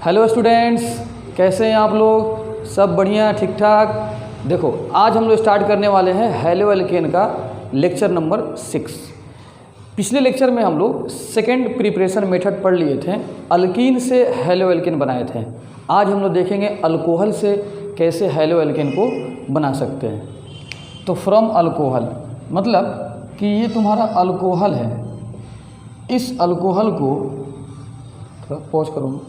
Hello students, कैसे हैं आप लोग? सब बढ़िया, ठीक ठाक। देखो, आज हम लोग स्टार्ट करने वाले हैं हैलो एल्केन का लेक्चर नंबर 6। पिछले लेक्चर में हम लोग सेकेंड प्रिपरेशन मेथड पढ़ लिए थे, अल्कीन से हैलो एल्केन बनाए थे। आज हम लोग देखेंगे अल्कोहल से कैसे हैलो एल्केन को बना सकते हैं। तो फ्रॉम अल्कोहल मतलब कि ये तुम्हारा अल्कोहल है, इस अल्कोहल को थोड़ा पॉज करो।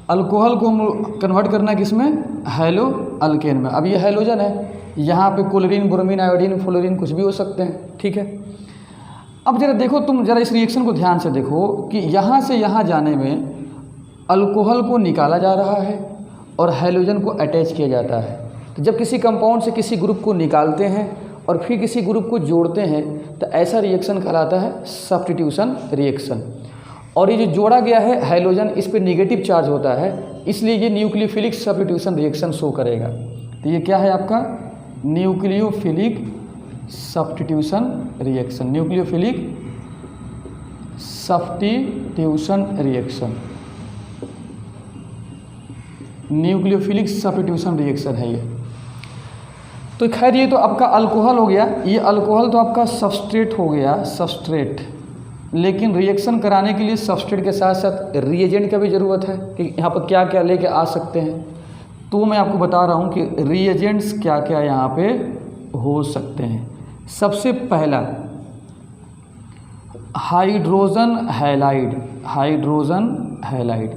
अल्कोहल को हम कन्वर्ट करना है किसमें? हैलो अल्केन में। अब ये हैलोजन है, यहाँ पे क्लोरीन, ब्रोमीन, आयोडीन, फ्लोरीन कुछ भी हो सकते हैं, ठीक है। अब जरा देखो, तुम जरा इस रिएक्शन को ध्यान से देखो कि यहाँ से यहाँ जाने में अल्कोहल को निकाला जा रहा है और हैलोजन को अटैच किया जाता है। तो जब किसी कंपाउंड से किसी ग्रुप को निकालते हैं और फिर किसी ग्रुप को जोड़ते हैं तो ऐसा रिएक्शन कहलाता है सब्स्टिट्यूशन रिएक्शन। और ये जो जोड़ा गया है हैलोजन, इस पे नेगेटिव चार्ज होता है, इसलिए ये न्यूक्लियोफिलिक सब्स्टिट्यूशन रिएक्शन शो करेगा। तो ये क्या है आपका? Nucleophilic substitution reaction, nucleophilic substitution reaction, nucleophilic substitution reaction है ये। तो खैर, ये तो आपका अल्कोहल हो गया, ये अल्कोहल तो आपका सबस्ट्रेट हो गया, सबस्ट्रेट। लेकिन रिएक्शन कराने के लिए सबस्ट्रेट के साथ साथ रिएजेंट का भी ज़रूरत है कि यहाँ पर क्या क्या लेके आ सकते हैं। तो मैं आपको बता रहा हूँ कि रिएजेंट्स क्या क्या यहाँ पे हो सकते हैं। सबसे पहला hydrogen halide, hydrogen halide.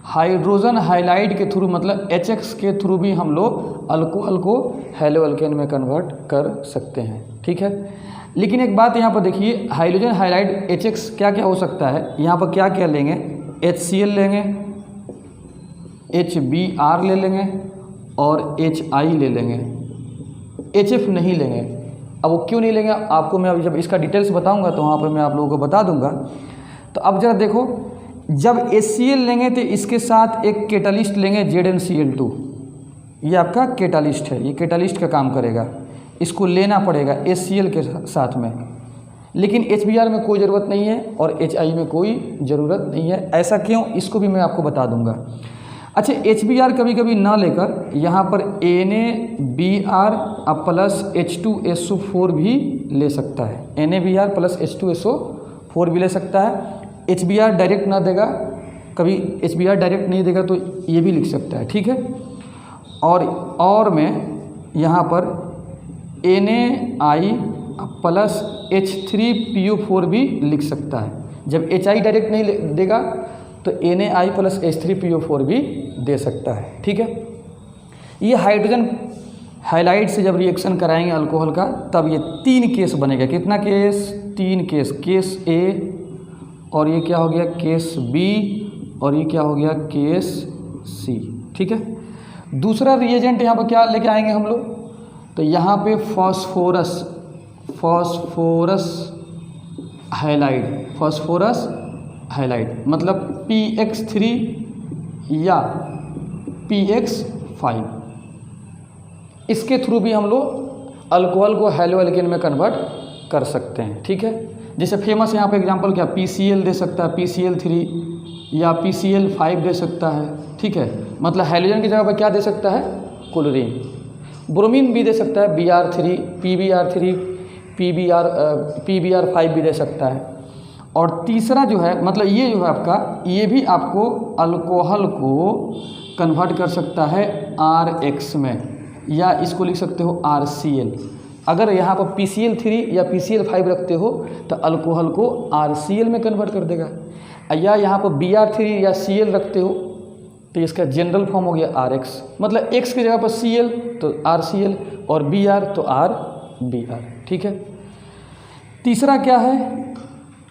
Hydrogen halide के थ्रू मतलब HX के थ्रू भी हम लोग अल्कोहल को हैलो एल्केन में कन्वर्ट कर सकते हैं, ठीक है। लेकिन एक बात यहाँ पर देखिए, हाइड्रोजन हैलाइड HX क्या क्या हो सकता है। यहाँ पर क्या क्या लेंगे? HCl लेंगे, HBr ले लेंगे और HI ले लेंगे, HF नहीं लेंगे। अब वो क्यों नहीं लेंगे आपको मैं अभी जब इसका डिटेल्स बताऊंगा तो वहाँ पर मैं आप लोगों को बता दूंगा। तो अब जरा देखो, जब HCl लेंगे तो इसके साथ एक कैटालिस्ट लेंगे ZnCl2। ये आपका कैटालिस्ट है, ये कैटालिस्ट का काम करेगा, इसको लेना पड़ेगा HCl के साथ में। लेकिन HBr में कोई ज़रूरत नहीं है और HI में कोई ज़रूरत नहीं है। ऐसा क्यों, इसको भी मैं आपको बता दूंगा। अच्छा, HBr कभी कभी ना लेकर यहाँ पर NaBr प्लस H2SO4 भी ले सकता है, NaBr प्लस H2SO4 भी ले सकता है। HBr डायरेक्ट ना देगा, कभी HBr डायरेक्ट नहीं देगा तो ये भी लिख सकता है, ठीक है। और मैं यहाँ पर NaI प्लस H3PO4 भी लिख सकता है। जब HI डायरेक्ट नहीं देगा तो NaI प्लस H3PO4 भी दे सकता है, ठीक है। ये हाइड्रोजन हैलाइड से जब रिएक्शन कराएंगे अल्कोहल का, तब ये 3 केस बनेगा। कितना केस? 3 केस। केस A, और ये क्या हो गया? केस B, और ये क्या हो गया? केस C, ठीक है। दूसरा रिएजेंट यहाँ पर क्या लेके आएंगे हम लोग? तो यहाँ पे phosphorus, phosphorus halide, phosphorus halide मतलब PX3 या PX5। इसके थ्रू भी हम लोग अल्कोहल को हैलो एल्केन में कन्वर्ट कर सकते हैं, ठीक है। जैसे फेमस यहाँ पे एग्जांपल क्या? PCl दे सकता है, PCl3 या PCl5 दे सकता है, ठीक है। मतलब हैलोजन की जगह पर क्या दे सकता है? क्लोरीन। ब्रोमीन भी दे सकता है, Br3, PBr3, PBr5 भी दे सकता है। और तीसरा जो है, मतलब ये जो है आपका, ये भी आपको अल्कोहल को कन्वर्ट कर सकता है RX में, या इसको लिख सकते हो RCl। अगर यहाँ पर PCl3 या PCl5 रखते हो तो अल्कोहल को RCl में कन्वर्ट कर देगा, या यहाँ पर Br3 या Cl रखते हो तो इसका जनरल फॉर्म हो गया RX। मतलब X की जगह पर Cl तो RCl और Br तो RBr, ठीक है। तीसरा क्या है?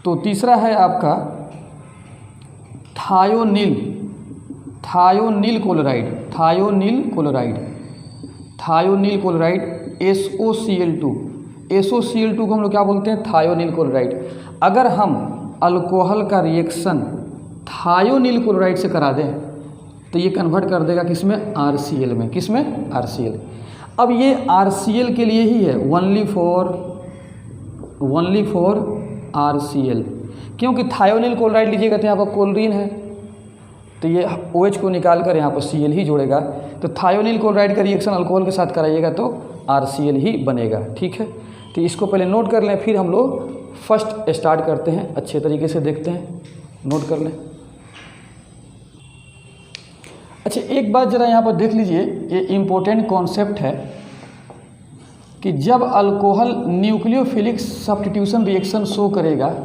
तो तीसरा है आपका thionyl, thionyl chloride, thionyl chloride, thionyl chloride SOCl2। SOCl2 को हम लोग क्या बोलते हैं? Thionyl chloride. अगर हम अल्कोहल का रिएक्शन थायोनिल क्लोराइड से करा दें तो ये कन्वर्ट कर देगा किसमें? RCl में। किसमें? RCl। अब ये RCl के लिए ही है, ओनली फॉर RCl। क्योंकि थायोनिल क्लोराइड लीजिएगा तो यहाँ पर क्लोरीन है, तो ये OH को निकाल कर यहाँ पर Cl ही जोड़ेगा। तो थायोनिल क्लोराइड का रिएक्शन अल्कोहल के साथ कराइएगा तो RCl ही बनेगा। ठीक है, तो इसको पहले नोट कर लें, फिर हम लोग फर्स्ट स्टार्ट करते हैं, अच्छे तरीके से देखते हैं, नोट कर लें। अच्छा, एक बात ज़रा यहाँ पर देख लीजिए, ये इम्पोर्टेंट कॉन्सेप्ट है कि जब alcohol nucleophilic substitution reaction show करेगा,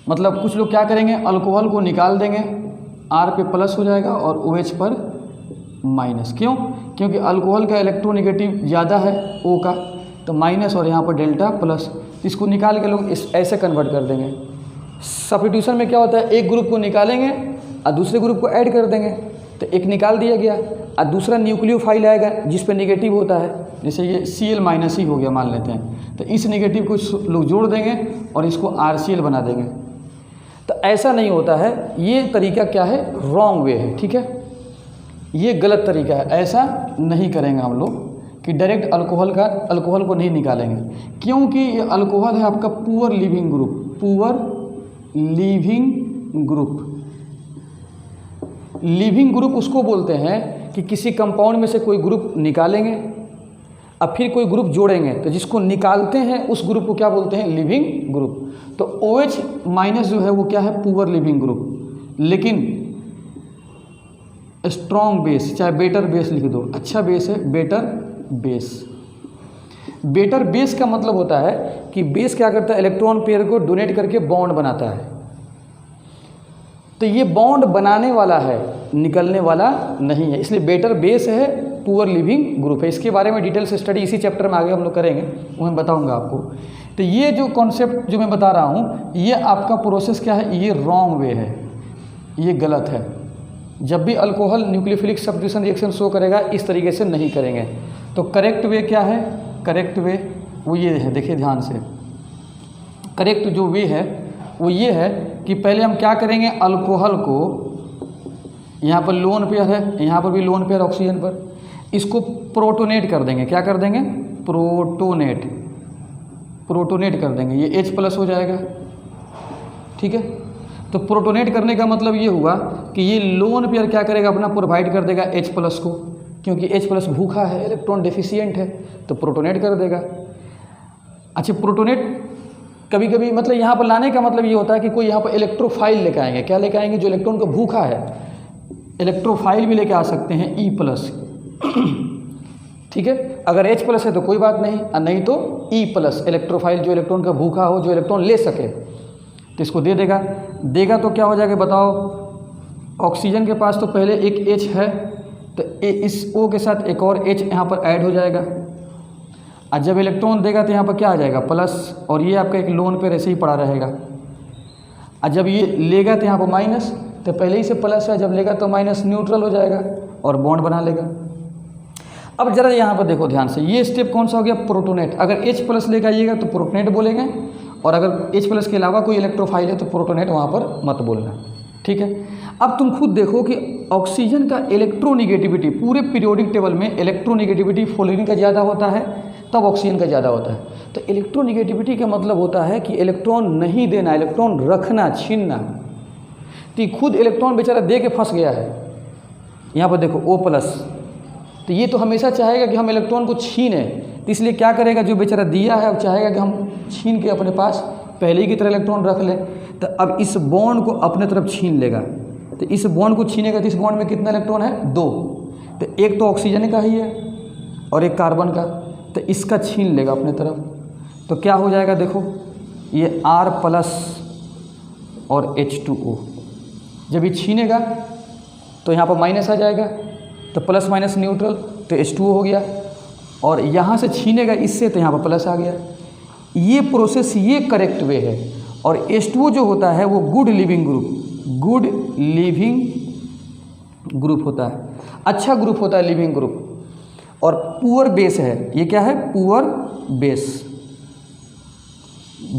मतलब कुछ लोग क्या करेंगे, अल्कोहल को निकाल देंगे, R पे प्लस हो जाएगा और OH पर माइनस। क्यों? क्योंकि अल्कोहल का इलेक्ट्रोनेगेटिव ज़्यादा है O का, तो माइनस और यहाँ पर डेल्टा प्लस। इसको निकाल के लोग ऐसे कन्वर्ट कर देंगे। सब्स्टिट्यूशन में क्या होता है, एक ग्रुप को निकालेंगे और दूसरे ग्रुप को ऐड कर देंगे, तो एक निकाल दिया गया और दूसरा न्यूक्लियोफाइल आएगा जिस पे नेगेटिव होता है, जैसे ये Cl माइनस ही हो गया मान लेते हैं, तो इस नेगेटिव को लोग जोड़ देंगे और इसको RCl बना देंगे। तो ऐसा नहीं होता है, ये तरीका क्या है, रॉन्ग वे है। ठीक है, ये गलत तरीका है, ऐसा नहीं करेंगे हम लोग कि डायरेक्ट अल्कोहल को नहीं निकालेंगे, क्योंकि ये अल्कोहल है आपका poor leaving group. Poor leaving group, leaving group उसको बोलते हैं कि किसी कंपाउंड में से कोई ग्रुप निकालेंगे अब फिर कोई ग्रुप जोड़ेंगे, तो जिसको निकालते हैं उस ग्रुप को क्या बोलते हैं, लिविंग ग्रुप। तो OH माइनस जो है वो क्या है, पुअर लिविंग ग्रुप। लेकिन स्ट्रॉन्ग बेस, चाहे बेटर बेस लिख दो, अच्छा बेस है बेटर बेस। बेटर बेस का मतलब होता है कि बेस क्या करता है, इलेक्ट्रॉन पेयर को डोनेट करके बॉन्ड बनाता है। तो ये बॉन्ड बनाने वाला है, निकलने वाला नहीं है, इसलिए बेटर बेस है, पुअर लिविंग ग्रुप है। इसके बारे में डिटेल से स्टडी इसी चैप्टर में आगे हम लोग करेंगे, वो मैं बताऊंगा आपको। तो ये जो कॉन्सेप्ट जो मैं बता रहा हूँ, ये आपका प्रोसेस क्या है, ये रॉन्ग वे है, ये गलत है। जब भी alcohol nucleophilic substitution reaction show करेगा, इस तरीके से नहीं करेंगे। तो करेक्ट वे क्या है, करेक्ट वे वो ये है, देखिए ध्यान से, करेक्ट जो वे है वो ये है कि पहले हम क्या करेंगे, अल्कोहल को, यहाँ पर लोन पेयर है, यहाँ पर भी लोन पेयर ऑक्सीजन पर, इसको प्रोटोनेट कर देंगे। क्या कर देंगे, प्रोटोनेट, प्रोटोनेट कर देंगे, ये H प्लस हो जाएगा। ठीक है, तो प्रोटोनेट करने का मतलब ये हुआ कि ये लोन पेयर क्या करेगा, अपना प्रोवाइड कर देगा H प्लस को, क्योंकि H प्लस भूखा है, इलेक्ट्रॉन डेफिशिएंट है, तो प्रोटोनेट कर देगा। अच्छा, प्रोटोनेट कभी कभी मतलब यहाँ पर लाने का मतलब ये होता है कि कोई यहाँ पर इलेक्ट्रोफाइल लेकर आएंगे। क्या लेकर आएंगे, जो इलेक्ट्रॉन को भूखा है, इलेक्ट्रोफाइल भी लेके आ सकते हैं, E प्लस। ठीक है, अगर H प्लस है तो कोई बात नहीं, और नहीं तो E प्लस, इलेक्ट्रोफाइल जो इलेक्ट्रॉन का भूखा हो, जो इलेक्ट्रॉन ले सके, तो इसको दे देगा। देगा तो क्या हो जाएगा बताओ, ऑक्सीजन के पास तो पहले एक H है, तो इस O के साथ एक और H यहाँ पर ऐड हो जाएगा, और जब इलेक्ट्रॉन देगा तो यहाँ पर क्या आ जाएगा, प्लस, और ये आपका एक लोन पे ऐसे ही पड़ा रहेगा। और जब ये लेगा तो यहाँ पर माइनस, तो पहले ही से प्लस है, जब लेगा तो माइनस, न्यूट्रल हो जाएगा और बॉन्ड बना लेगा। अब जरा यहाँ पर देखो ध्यान से, ये स्टेप कौन सा हो गया, प्रोटोनेट। अगर H प्लस लेकर आइएगा तो प्रोटोनेट बोलेंगे, और अगर H प्लस के अलावा कोई इलेक्ट्रोफाइल है तो प्रोटोनेट वहाँ पर मत बोलना। ठीक है, अब तुम खुद देखो कि ऑक्सीजन का इलेक्ट्रोनिगेटिविटी पूरे पीरियोडिक टेबल में इलेक्ट्रोनिगेटिविटी फ्लोरीन का ज़्यादा होता है, तब ऑक्सीजन का ज़्यादा होता है। तो इलेक्ट्रोनिगेटिविटी का मतलब होता है कि इलेक्ट्रॉन नहीं देना, इलेक्ट्रॉन रखना, छीनना। तो खुद इलेक्ट्रॉन बेचारा दे के फंस गया है, यहाँ पर देखो O प्लस, तो ये तो हमेशा चाहेगा कि हम इलेक्ट्रॉन को छीने, तो इसलिए क्या करेगा, जो बेचारा दिया है अब चाहेगा कि हम छीन के अपने पास पहले ही की तरह इलेक्ट्रॉन रख लें। तो अब इस बॉन्ड को अपने तरफ छीन लेगा, तो इस बॉन्ड को छीनेगा तो इस बॉन्ड में कितना इलेक्ट्रॉन है, 2। तो एक तो ऑक्सीजन का ही है और एक कार्बन का, तो इसका छीन लेगा अपने तरफ। तो क्या हो जाएगा देखो, ये R प्लस और H2O, जब ये छीनेगा तो यहाँ पर माइनस आ जाएगा, तो प्लस माइनस न्यूट्रल, तो H2O हो गया, और यहाँ से छीनेगा इससे तो यहाँ पर प्लस आ गया। ये प्रोसेस, ये करेक्ट वे है। और H2O जो होता है वो good leaving group, good leaving group होता है, अच्छा ग्रुप होता है लिविंग ग्रुप, और पुअर बेस है। ये क्या है, पुअर बेस।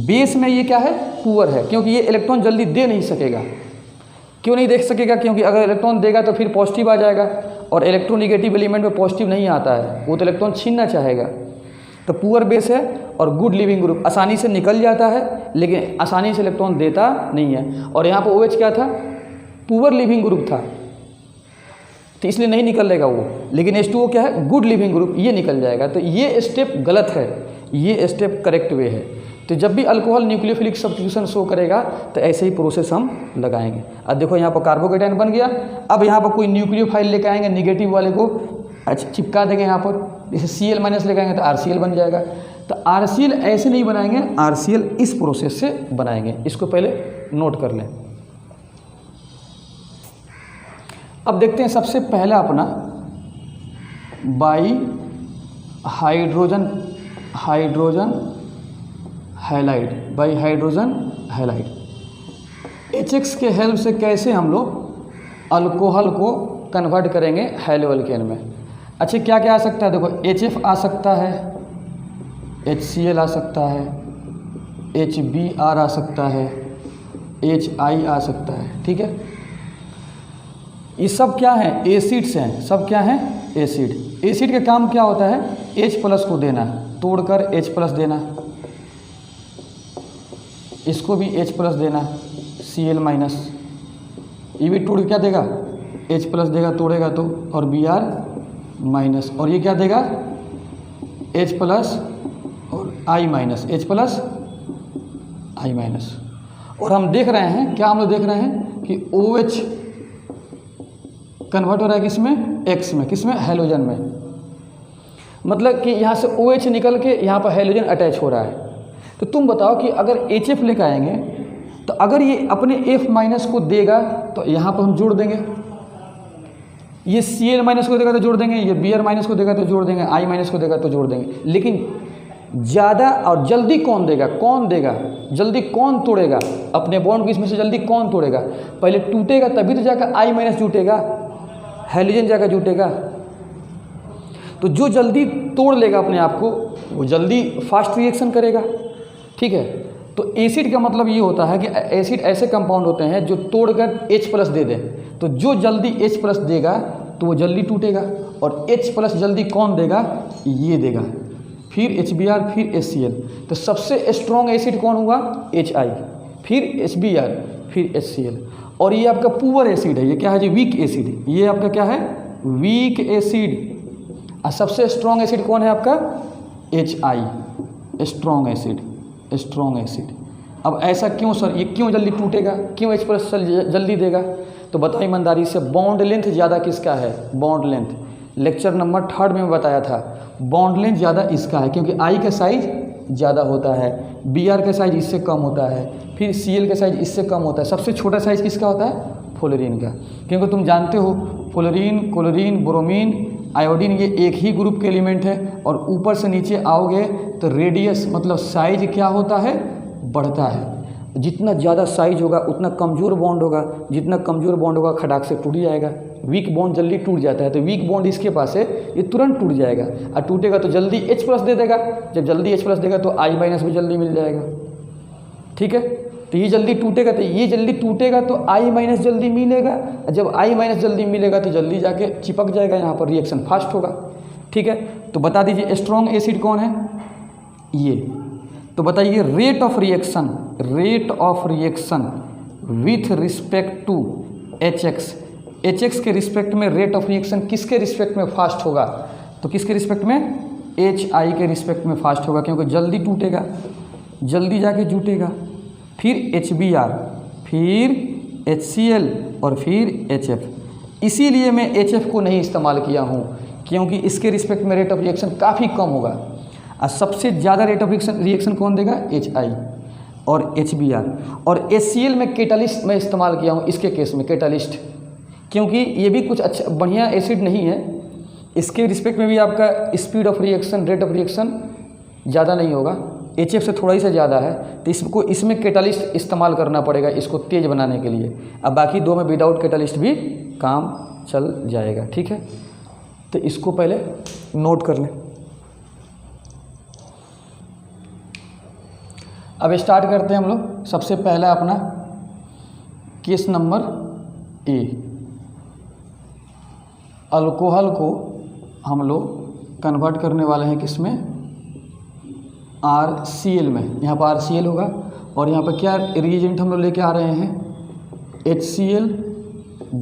बेस में ये क्या है, पुअर है, क्योंकि ये इलेक्ट्रॉन जल्दी दे नहीं सकेगा। क्यों नहीं देख सकेगा, क्योंकि अगर इलेक्ट्रॉन देगा तो फिर पॉजिटिव आ जाएगा, और इलेक्ट्रोनिगेटिव एलिमेंट में पॉजिटिव नहीं आता है, वो तो इलेक्ट्रॉन छीनना चाहेगा। तो पुअर बेस है और गुड लिविंग ग्रुप आसानी से निकल जाता है लेकिन आसानी से इलेक्ट्रॉन देता नहीं है। और यहाँ पर OH क्या था, पुअर लिविंग ग्रुप था तो इसलिए नहीं निकलेगा वो, लेकिन H2O क्या है, गुड लिविंग ग्रुप, ये निकल जाएगा। तो ये स्टेप गलत है, ये स्टेप करेक्ट वे है। तो जब भी अल्कोहल न्यूक्लियोफिलिक सब्स्टिट्यूशन शो करेगा तो ऐसे ही प्रोसेस हम लगाएंगे। अब देखो यहाँ पर कार्बोकेटायन बन गया, अब यहाँ पर कोई न्यूक्लियोफाइल लेके आएंगे निगेटिव वाले को, अच्छा चिपका देंगे यहाँ पर, जैसे Cl- लेके आएंगे तो RCl बन जाएगा। तो RCl ऐसे नहीं बनाएंगे, RCl इस प्रोसेस से बनाएंगे, इसको पहले नोट कर लें। अब देखते हैं सबसे पहला अपना by hydrogen halide, by hydrogen halide HX के हेल्प से कैसे हम लोग अल्कोहल को कन्वर्ट करेंगे हैलोअल्केन में। अच्छा क्या क्या आ सकता है, देखो HF आ सकता है, HCl आ सकता है, HBr आ सकता है, HI आ सकता है, ठीक है। ये सब क्या है, एसिड्स हैं, सब क्या है, एसिड। एसिड का काम क्या होता है, H+ को देना, तोड़कर H+ देना, इसको भी H+ देना, Cl-, ये भी तोड़ क्या देगा, H+ देगा, तोड़ेगा तो, और Br-, और ये क्या देगा, H+ और I-, H+ I-। और हम देख रहे हैं क्या, हम लोग देख रहे हैं कि OH कन्वर्ट हो रहा है किसमें, X में, किसमें, हैलोजन में। मतलब कि यहाँ से OH निकल के यहाँ पर हैलोजन अटैच हो रहा है। तो तुम बताओ कि अगर HF लेकर आएंगे तो अगर ये अपने F- को देगा तो यहाँ पर हम जोड़ देंगे, ये Cl- को देगा तो जोड़ देंगे, ये Br- को देगा तो जोड़ देंगे, I- को देगा तो जोड़ देंगे। लेकिन ज़्यादा और जल्दी कौन देगा, जल्दी कौन तोड़ेगा अपने बॉन्ड को, इसमें से जल्दी कौन तोड़ेगा, पहले टूटेगा तभी तो जाकर I- जुटेगा, हैलोजन जाकर जुटेगा। तो जो जल्दी तोड़ लेगा अपने आप को वो जल्दी फास्ट रिएक्शन करेगा, ठीक है। तो एसिड का मतलब ये होता है कि एसिड ऐसे कंपाउंड होते हैं जो तोड़कर H+ दे दें। तो जो जल्दी H+ देगा तो वो जल्दी टूटेगा, और H+ जल्दी कौन देगा, ये देगा, फिर HBr, फिर HCl। तो सबसे स्ट्रॉन्ग एसिड कौन हुआ, HI, फिर HBr, फिर HCl। और ये आपका पुअर एसिड है, ये क्या है जी, वीक एसिड, ये आपका क्या है, वीक एसिड। और सबसे स्ट्रॉन्ग एसिड कौन है आपका, HI, स्ट्रॉन्ग एसिड। अब ऐसा क्यों सर, ये क्यों जल्दी टूटेगा, क्यों H+ जल्दी देगा, तो बताओ ईमानदारी से, बॉन्ड लेंथ ज़्यादा किसका है, बॉन्ड लेंथ लेक्चर नंबर 3 में बताया था, बॉन्ड लेंथ ज़्यादा इसका है क्योंकि I का साइज ज़्यादा होता है, Br का साइज इससे कम होता है, फिर Cl का साइज इससे कम होता है। सबसे छोटा साइज किसका होता है, फ्लोरीन का, क्योंकि तुम जानते हो फ्लोरीन, क्लोरीन, ब्रोमीन, आयोडीन ये एक ही ग्रुप के एलिमेंट है। और ऊपर से नीचे आओगे तो रेडियस मतलब साइज क्या होता है, बढ़ता है। जितना ज़्यादा साइज होगा उतना कमज़ोर बॉन्ड होगा, जितना कमज़ोर बॉन्ड होगा खटाक से टूट जाएगा। वीक बॉन्ड जल्दी टूट जाता है, तो वीक बॉन्ड इसके पास है, ये तुरंत टूट जाएगा, और टूटेगा तो जल्दी H+ दे देगा। जब जल्दी H+ देगा तो I- भी जल्दी मिल जाएगा, ठीक है। तो ये जल्दी टूटेगा, तो ये जल्दी टूटेगा तो I- जल्दी मिलेगा, जब I- जल्दी मिलेगा तो जल्दी जाके चिपक जाएगा, यहाँ पर रिएक्शन फास्ट होगा, ठीक है। तो बता दीजिए स्ट्रॉन्ग एसिड कौन है, ये। तो बताइए rate of reaction with respect to HX के रिस्पेक्ट में रेट ऑफ रिएक्शन किसके रिस्पेक्ट में फास्ट होगा, तो किसके रिस्पेक्ट में, HI के रिस्पेक्ट में फास्ट होगा, क्योंकि जल्दी टूटेगा, जल्दी जाके जुटेगा, फिर HBr, फिर HCl और फिर HF। इसीलिए मैं HF को नहीं इस्तेमाल किया हूँ, क्योंकि इसके रिस्पेक्ट में रेट ऑफ रिएक्शन काफ़ी कम होगा। और सबसे ज़्यादा रेट ऑफ रिएक्शन कौन देगा, HI और HBr। और HCl में कैटालिस्ट मैं इस्तेमाल किया हूँ इसके केस में, कैटालिस्ट, क्योंकि ये भी कुछ अच्छा बढ़िया एसिड नहीं है, इसके रिस्पेक्ट में भी आपका speed of reaction, rate of reaction ज़्यादा नहीं होगा, HF से थोड़ा ही सा ज़्यादा है। तो इसमें कैटालिस्ट इस्तेमाल करना पड़ेगा इसको तेज़ बनाने के लिए। अब बाकी दो में विदाउट कैटालिस्ट भी काम चल जाएगा, ठीक है। तो इसको पहले नोट कर लें। अब स्टार्ट करते हैं हम लोग। सबसे पहला अपना केस नंबर A, अल्कोहल को हम लोग कन्वर्ट करने वाले हैं किसमें, RCl में, यहाँ पर RCl होगा और यहाँ पर क्या रिएजेंट हम लोग लेके आ रहे हैं, HCl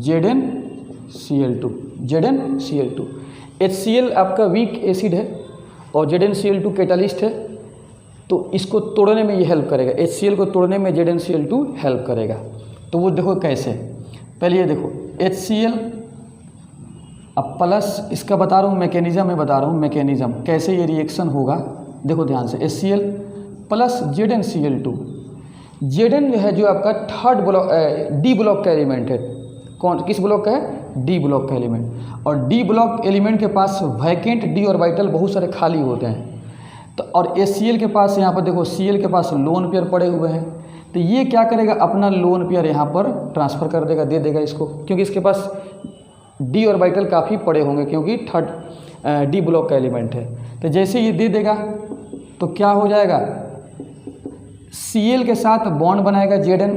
ZnCl2। HCl आपका वीक एसिड है और ZnCl2 कैटालिस्ट है, तो इसको तोड़ने में ये हेल्प करेगा, HCl को तोड़ने में ZnCl2 हेल्प करेगा। तो वो देखो कैसे, पहले ये देखो HCl अब प्लस, इसका बता रहा हूँ मैकेनिज़्म में, बता रहा हूँ मैकेनिज़्म कैसे ये रिएक्शन होगा। देखो ध्यान से, HCl प्लस ZnCl2, Zn है जो आपका थर्ड ब्लॉक डी ब्लॉक का एलिमेंट है। कौन, किस ब्लॉक का है, डी ब्लॉक का एलिमेंट। और डी ब्लॉक एलिमेंट के पास वैकेंट डी ऑर्बिटल बहुत सारे खाली होते हैं। तो और HCl के पास यहाँ पर देखो Cl के पास लोन पेयर पड़े हुए हैं, तो ये क्या करेगा, अपना लोन पेयर यहाँ पर ट्रांसफ़र कर देगा, दे देगा इसको, क्योंकि इसके पास डी ऑर्बिटल काफ़ी पड़े होंगे क्योंकि थर्ड डी ब्लॉक का एलिमेंट है। तो जैसे ये दे देगा तो क्या हो जाएगा, Cl के साथ बॉन्ड बनाएगा Zn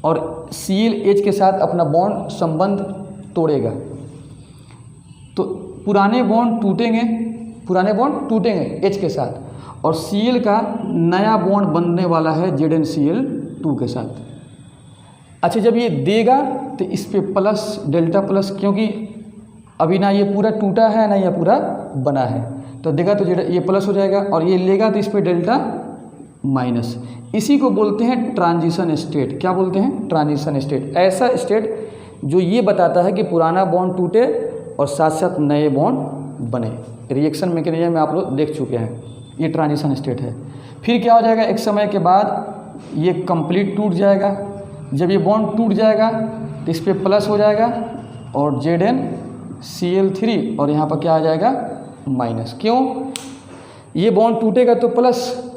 और Cl H के साथ अपना बॉन्ड संबंध तोड़ेगा। तो पुराने बॉन्ड टूटेंगे H के साथ और Cl का नया बॉन्ड बनने वाला है ZnCl2 के साथ। अच्छा, जब ये देगा तो इस पे प्लस, डेल्टा प्लस, क्योंकि अभी ना ये पूरा टूटा है ना ये पूरा बना है, तो देगा तो ये प्लस हो जाएगा और ये लेगा तो इस पे डेल्टा माइनस। इसी को बोलते हैं ट्रांजिशन स्टेट। क्या बोलते हैं, ट्रांजिशन स्टेट। ऐसा स्टेट जो ये बताता है कि पुराना बॉन्ड टूटे और साथ साथ नए बॉन्ड बने। रिएक्शन मैकेनिज्म में आप लोग देख चुके हैं, ये ट्रांजिशन स्टेट है। फिर क्या हो जाएगा, एक समय के बाद ये कंप्लीट टूट जाएगा। जब ये बॉन्ड टूट जाएगा तो इस पर प्लस हो जाएगा और ZnCl3 और यहाँ पर क्या आ जाएगा, माइनस। क्यों, ये बॉन्ड टूटेगा तो प्लस,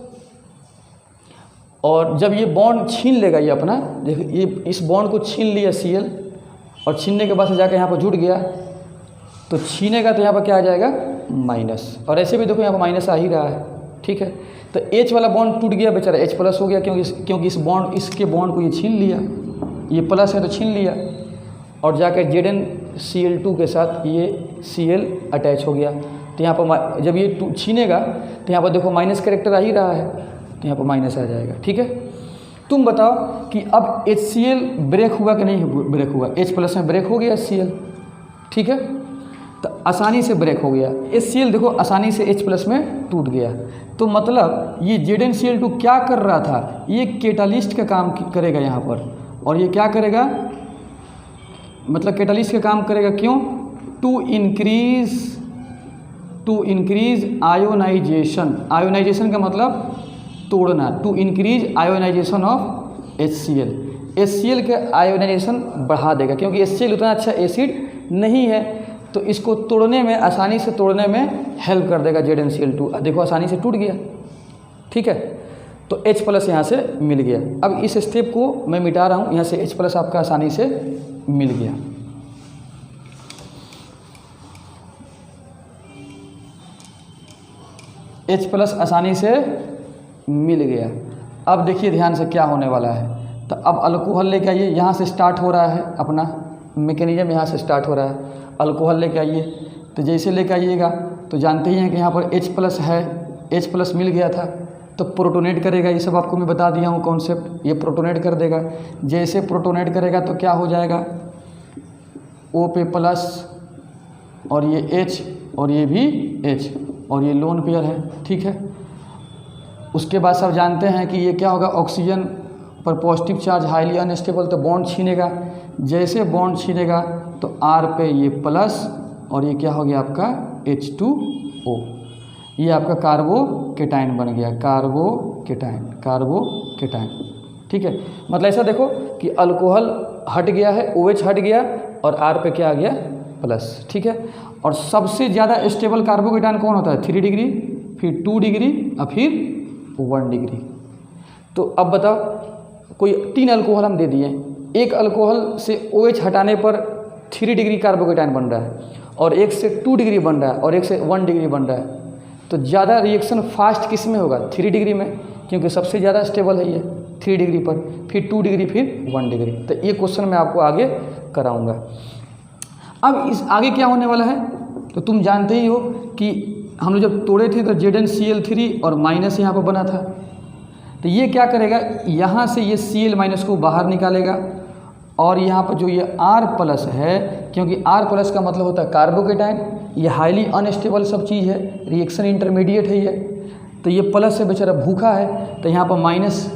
और जब ये बॉन्ड छीन लेगा ये अपना, देखिए ये इस बॉन्ड को छीन लिया Cl और छीनने के बाद से जाकर यहाँ पर जुड़ गया, तो छीनेगा तो यहाँ पर क्या आ जाएगा, माइनस। और ऐसे भी देखो यहाँ पर माइनस आ ही रहा है, ठीक है। तो H वाला बॉन्ड टूट गया बेचारा, H प्लस हो गया क्योंकि इसके बॉन्ड को ये छीन लिया, ये प्लस है तो छीन लिया और जाकर ZnCl2 के साथ ये Cl अटैच हो गया। तो यहाँ पर जब ये छीनेगा तो यहाँ पर देखो माइनस कैरेक्टर आ ही रहा है, तो यहाँ पर माइनस आ जाएगा, ठीक है। तुम बताओ कि अब HCl ब्रेक हुआ कि नहीं ब्रेक हुआ, H प्लस में ब्रेक हो गया HCl, ठीक है, तो आसानी से ब्रेक हो गया। HCl देखो आसानी से H प्लस में टूट गया। तो मतलब ये ZnCl2 क्या कर रहा था, ये कैटालिस्ट का काम करेगा यहाँ पर, और ये क्या करेगा, मतलब कैटालिस्ट का काम करेगा। क्यों, टू इंक्रीज आयोनाइजेशन। आयोनाइजेशन का मतलब तोड़ना, to increase ionization of HCl के आयोनाइजेशन बढ़ा देगा, क्योंकि HCl उतना अच्छा एसिड नहीं है, तो इसको तोड़ने में, आसानी से तोड़ने में हेल्प कर देगा ZnCl2। देखो आसानी से टूट गया, ठीक है। तो H प्लस यहाँ से मिल गया। अब इस स्टेप को मैं मिटा रहा हूँ, यहाँ से H प्लस आपका आसानी से मिल गया। H प्लस आसानी से मिल गया। अब देखिए ध्यान से क्या होने वाला है। तो अब अल्कोहल लेके आइए, यहाँ से स्टार्ट हो रहा है अपना मैकेनिज्म, यहाँ से स्टार्ट हो रहा है। अल्कोहल लेके आइए, तो जैसे लेके आइएगा तो जानते ही हैं कि यहाँ पर H प्लस है, H प्लस मिल गया था तो प्रोटोनेट करेगा। ये सब आपको मैं बता दिया हूँ कॉन्सेप्ट, ये प्रोटोनेट कर देगा। जैसे प्रोटोनेट करेगा तो क्या हो जाएगा, O पे प्लस और ये H और ये भी H और ये लोन पेयर है, ठीक है। उसके बाद सब जानते हैं कि ये क्या होगा, ऑक्सीजन पर पॉजिटिव चार्ज हाईली अनस्टेबल, तो बॉन्ड छीनेगा। जैसे बॉन्ड छीनेगा तो R पे ये प्लस और ये क्या हो गया आपका H2O, ये आपका कार्बोकेटाइन बन गया, कार्बोकेटाइन, ठीक है। मतलब ऐसा देखो कि अल्कोहल हट गया है, OH हट गया और R पे क्या आ गया, प्लस, ठीक है। और सबसे ज़्यादा स्टेबल कार्बोकेटाइन कौन होता है, 3 डिग्री, फिर 2 डिग्री और फिर 1 डिग्री। तो अब बताओ, कोई 3 अल्कोहल हम दे दिए, एक अल्कोहल से OH हटाने पर 3 डिग्री कार्बोकेटाइन बन रहा है और एक से 2 डिग्री बन रहा है और एक से 1 डिग्री बन रहा है, तो ज़्यादा रिएक्शन फास्ट किस में होगा, 3 डिग्री में, क्योंकि सबसे ज़्यादा स्टेबल है ये 3 डिग्री पर, फिर 2 डिग्री, फिर 1 डिग्री। तो ये क्वेश्चन मैं आपको आगे कराऊंगा। अब इस आगे क्या होने वाला है, तो तुम जानते ही हो कि हम लोग जब तोड़े थे तो ZnCl3 और माइनस यहाँ पर बना था, तो ये क्या करेगा, यहाँ से ये Cl- को बाहर निकालेगा और यहाँ पर जो ये R+ है, क्योंकि R+ का मतलब होता है कार्बोकेटाइन, ये हाईली अनस्टेबल सब चीज़ है, रिएक्शन इंटरमीडिएट है ये, तो ये प्लस से बेचारा भूखा है, तो यहाँ पर माइनस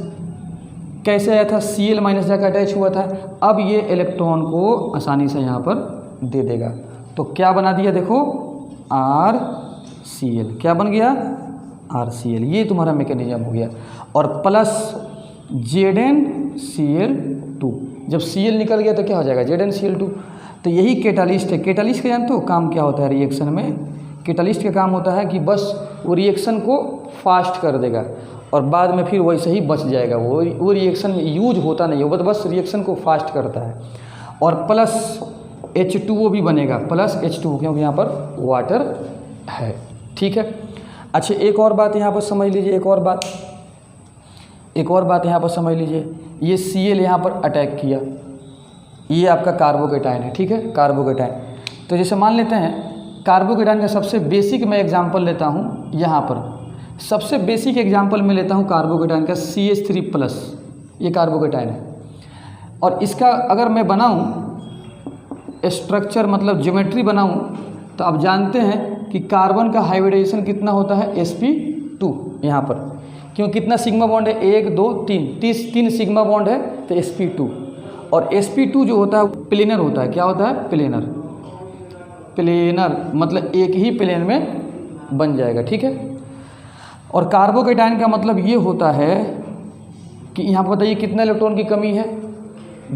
कैसे आया था, Cl- जाकर अटैच हुआ था। अब ये इलेक्ट्रॉन को आसानी से यहाँ पर दे देगा, तो क्या बना दिया देखो, RCl, क्या बन गया, RCl, ये तुम्हारा मैकेनिज्म हो गया। और प्लस ZnCl2, जब Cl निकल गया तो क्या हो जाएगा, ZnCl2। तो यही कैटालिस्ट है। कैटालिस्ट का जानते हो काम क्या होता है रिएक्शन में, कैटालिस्ट का काम होता है कि बस वो रिएक्शन को फास्ट कर देगा और बाद में फिर वैसे ही बच जाएगा, वो रिएक्शन यूज होता नहीं है, वो बस रिएक्शन को फास्ट करता है। और प्लस H2O भी बनेगा, प्लस H2O, क्योंकि यहाँ पर वाटर है, ठीक है। अच्छा एक और बात यहाँ पर समझ लीजिए, एक और बात यहाँ पर समझ लीजिए, ये Cl यहाँ पर अटैक किया, ये आपका कार्बोकेटाइन है, ठीक है, कार्बोकेटाइन। तो जैसे मान लेते हैं कार्बोकेटाइन का सबसे बेसिक मैं एग्जांपल लेता हूँ, यहाँ पर सबसे बेसिक एग्जांपल मैं लेता हूँ कार्बोकेटाइन का CH3+, ये कार्बोकेटाइन है। और इसका अगर मैं बनाऊँ स्ट्रक्चर, मतलब ज्योमेट्री बनाऊँ, तो आप जानते हैं कि कार्बन का हाइब्रिडाइजेशन कितना होता है, sp2 यहाँ पर, क्यों कितना सिग्मा बॉन्ड है, 1 2 3, 3 सिग्मा बॉन्ड है, तो sp2। और sp2 जो होता है प्लेनर होता है, क्या होता है, प्लेनर मतलब एक ही प्लेन में बन जाएगा, ठीक है। और कार्बोकेटाइन का मतलब ये होता है कि यहाँ पर बताइए कितना इलेक्ट्रॉन की कमी है,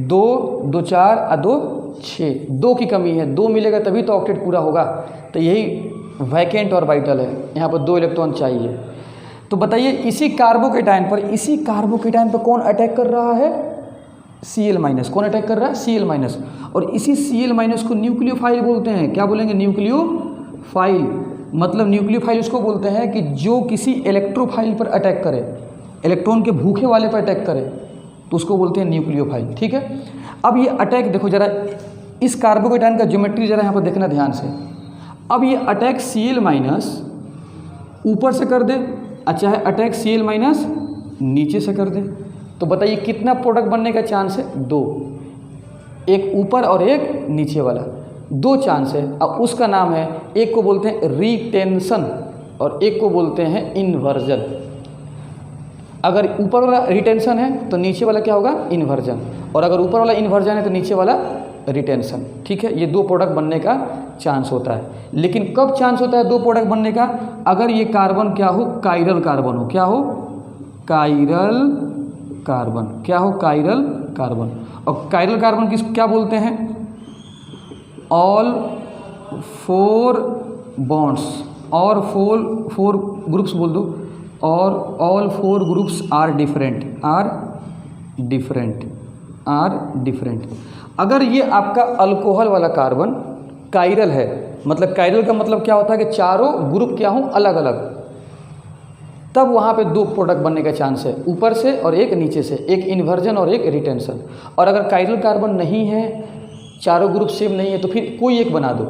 2 2 4 और 2 6, 2 की कमी है, 2 मिलेगा तभी तो ऑक्टेट पूरा होगा, तो यही वैकेंट और वाइटल है, यहाँ पर 2 इलेक्ट्रॉन चाहिए। तो बताइए इसी कार्बोकेटाइन पर कौन अटैक कर रहा है, Cl-, कौन अटैक कर रहा है, Cl-। और इसी Cl- को न्यूक्लियोफाइल बोलते हैं, क्या बोलेंगे, न्यूक्लियोफाइल। मतलब न्यूक्लियोफाइल उसको बोलते हैं कि जो किसी इलेक्ट्रोफाइल पर अटैक करे, इलेक्ट्रॉन के भूखे वाले पर अटैक करे, तो उसको बोलते हैं न्यूक्लियोफाइल, ठीक है। अब ये अटैक देखो जरा, इस कार्बोकेटाइन का ज्योमेट्री जरा यहाँ पर देखना ध्यान से। अब ये अटैक Cl- ऊपर से कर दे, अच्छा है, अटैक Cl- नीचे से कर दे, तो बताइए कितना प्रोडक्ट बनने का चांस है, 2, एक ऊपर और एक नीचे वाला, 2 चांस है। अब उसका नाम है, एक को बोलते हैं रिटेंशन और एक को बोलते हैं इन्वर्जन। अगर ऊपर वाला रिटेंशन है तो नीचे वाला क्या होगा, इन्वर्जन, और अगर ऊपर वाला इन्वर्जन है तो नीचे वाला रिटेंशन, ठीक है। ये 2 प्रोडक्ट बनने का चांस होता है। लेकिन कब चांस होता है 2 प्रोडक्ट बनने का, अगर ये कार्बन क्या हो, कायरल कार्बन हो, क्या हो, कायरल कार्बन, क्या हो, कायरल कार्बन। और कायरल कार्बन किस क्या बोलते हैं, ऑल 4 बॉन्ड्स और 4 ग्रुप्स बोल दो, और ऑल 4 ग्रुप्स आर डिफरेंट। अगर ये आपका अल्कोहल वाला कार्बन कायरल है, मतलब कायरल का मतलब क्या होता है कि चारों ग्रुप क्या हों, अलग अलग, तब वहाँ पे 2 प्रोडक्ट बनने का चांस है, ऊपर से और एक नीचे से, एक इन्वर्जन और एक रिटेंशन। और अगर कायरल कार्बन नहीं है, चारों ग्रुप सेम नहीं है, तो फिर कोई एक बना दो।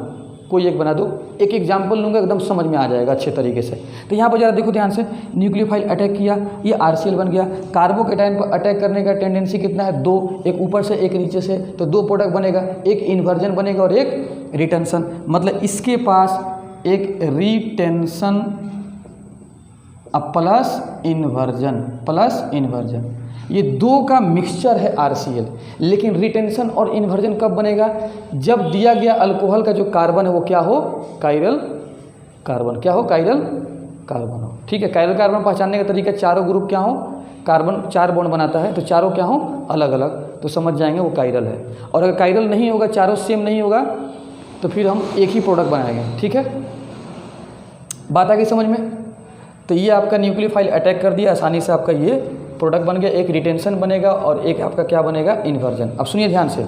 एक एग्जाम्पल लूँगा, एकदम समझ में आ जाएगा अच्छे तरीके से। तो यहाँ पर जरा देखो ध्यान से, न्यूक्लियोफाइल अटैक किया, ये RCl बन गया। कार्बोकेटाइन पर अटैक करने का टेंडेंसी कितना है, 2, एक ऊपर से एक नीचे से, तो 2 प्रोडक्ट बनेगा, एक इन्वर्जन बनेगा और एक रिटेंशन। मतलब इसके पास एक रिटेंशन प्लस इन्वर्जन, ये 2 का मिक्सचर है RCl। लेकिन रिटेंशन और इन्वर्जन कब बनेगा, जब दिया गया अल्कोहल का जो कार्बन है वो क्या हो, कायरल कार्बन, क्या हो, कायरल कार्बन हो, ठीक है। कायरल कार्बन पहचानने का तरीका, चारों ग्रुप क्या हो, कार्बन 4 बॉन्ड बनाता है, तो चारों क्या हो, अलग अलग, तो समझ जाएंगे वो कायरल है। और अगर कायरल नहीं होगा, चारों सेम नहीं होगा, तो फिर हम एक ही प्रोडक्ट बनाएंगे, ठीक है। बात आ गई समझ में। तो ये आपका न्यूक्लियोफाइल अटैक कर दिया, आसानी से आपका ये प्रोडक्ट बन गया, एक रिटेंशन बनेगा और एक आपका क्या बनेगा, इन्वर्जन। अब सुनिए ध्यान से,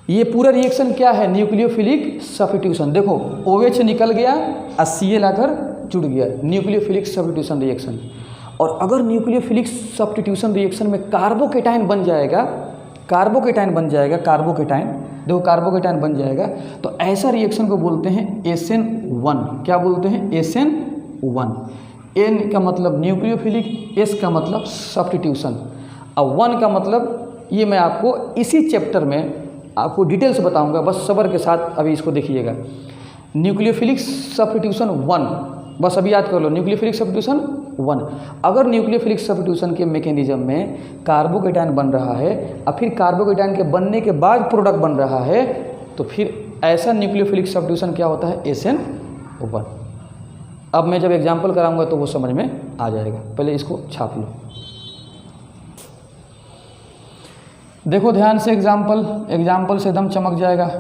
ये पूरा रिएक्शन क्या है, न्यूक्लियोफिलिक सब्स्टिट्यूशन। देखो OH निकल गया और Cl आकर जुड़ गया, न्यूक्लियोफिलिक सब्स्टिट्यूशन रिएक्शन। और अगर न्यूक्लियोफिलिक सब्स्टिट्यूशन रिएक्शन में कार्बोकेटाइन बन जाएगा कार्बोकेटाइन बन जाएगा, कार्बोकेटाइन, देखो कार्बोकेटाइन बन जाएगा, तो ऐसा रिएक्शन को बोलते हैं SN1। क्या बोलते हैं? SN1। N का मतलब न्यूक्लियोफिलिक, S का मतलब सब्स्टिट्यूशन, और 1 का मतलब, ये मैं आपको इसी चैप्टर में आपको डिटेल्स बताऊंगा, बस सब्र के साथ अभी इसको देखिएगा। न्यूक्लियोफिलिक सब्स्टिट्यूशन 1, बस अभी याद कर लो, न्यूक्लियोफिलिक सब्स्टिट्यूशन 1। अगर न्यूक्लियोफिलिक सब्स्टिट्यूशन के मैकेनिज्म में कार्बोकेटाइन बन रहा है और फिर कार्बोकेटाइन के बनने के बाद प्रोडक्ट बन रहा है, तो फिर ऐसा न्यूक्लियोफिलिक सब्स्टिट्यूशन क्या होता है? SN1। अब मैं जब एग्जाम्पल कराऊंगा तो वो समझ में आ जाएगा, पहले इसको छाप लो। देखो ध्यान से एग्जाम्पल से एकदम चमक जाएगा।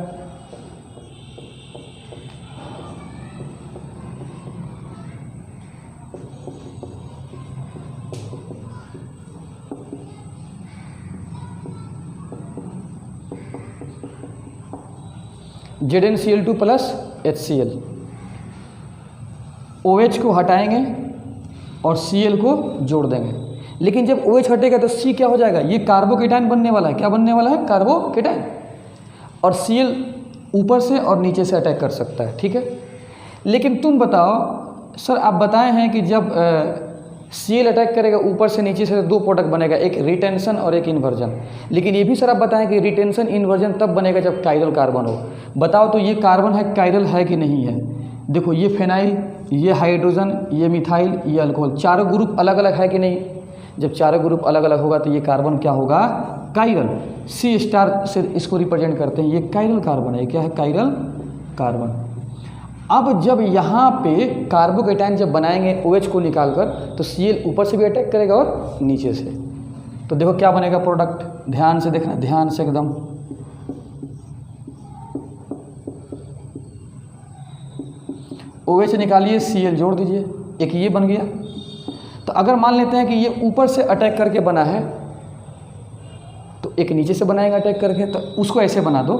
ZnCl2 प्लस HCl, OH को हटाएंगे और Cl को जोड़ देंगे, लेकिन जब OH हटेगा तो C क्या हो जाएगा? ये कार्बोकेटाइन बनने वाला है। क्या बनने वाला है? कार्बोकेटाइन। और Cl ऊपर से और नीचे से अटैक कर सकता है, ठीक है। लेकिन तुम बताओ सर, आप बताए हैं कि जब Cl अटैक करेगा ऊपर से नीचे से, दो प्रोडक्ट बनेगा, एक रिटेंशन और एक इन्वर्जन। लेकिन ये भी सर आप बताएं कि रिटेंशन इन्वर्जन तब बनेगा जब कायरल कार्बन हो। बताओ तो ये कार्बन है, कायरल है कि नहीं है? देखो ये फेनाइल, ये हाइड्रोजन, ये मिथाइल, ये अल्कोहल, चारों ग्रुप अलग अलग है कि नहीं? जब चारों ग्रुप अलग अलग होगा तो ये कार्बन क्या होगा? कायरल। C स्टार से इसको रिप्रेजेंट करते हैं, ये कायरल कार्बन है। क्या है? Chiral carbon. अब जब यहाँ पे कार्बोकेटाइन जब बनाएंगे OH को निकालकर, तो Cl ऊपर से भी अटैक करेगा और नीचे से, तो देखो क्या बनेगा प्रोडक्ट। ध्यान से देखना, ध्यान से एकदम। OH निकालिए, Cl जोड़ दीजिए, एक ये बन गया। तो अगर मान लेते हैं कि ये ऊपर से अटैक करके बना है, तो एक नीचे से बनाएगा अटैक करके, तो उसको ऐसे बना दो,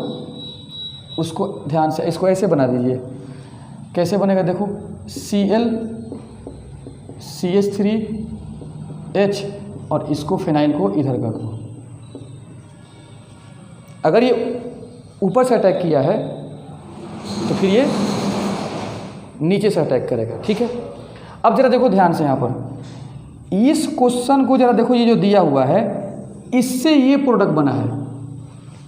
उसको ध्यान से, इसको ऐसे बना दीजिए। कैसे बनेगा? देखो Cl CH3H और इसको फिनाइल को इधर कर दो। अगर ये ऊपर से अटैक किया है तो फिर ये नीचे से अटैक करेगा, ठीक है। अब जरा देखो ध्यान से, यहाँ पर इस क्वेश्चन को जरा देखो, ये जो दिया हुआ है इससे ये प्रोडक्ट बना है,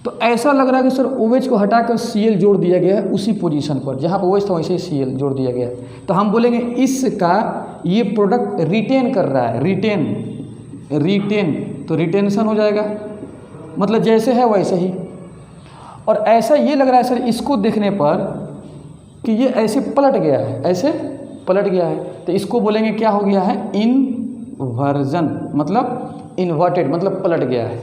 तो ऐसा लग रहा है कि सर OH को हटाकर Cl जोड़ दिया गया है उसी पोजीशन पर, जहाँ पर OH था वैसे ही Cl जोड़ दिया गया है। तो हम बोलेंगे इसका ये प्रोडक्ट रिटेन कर रहा है, रिटेन, तो रिटेंशन हो जाएगा, मतलब जैसे है वैसे ही। और ऐसा ये लग रहा है सर इसको देखने पर कि ये ऐसे पलट गया है, ऐसे पलट गया है, तो इसको बोलेंगे क्या हो गया है? इनवर्जन, मतलब इन्वर्टेड, मतलब पलट गया है।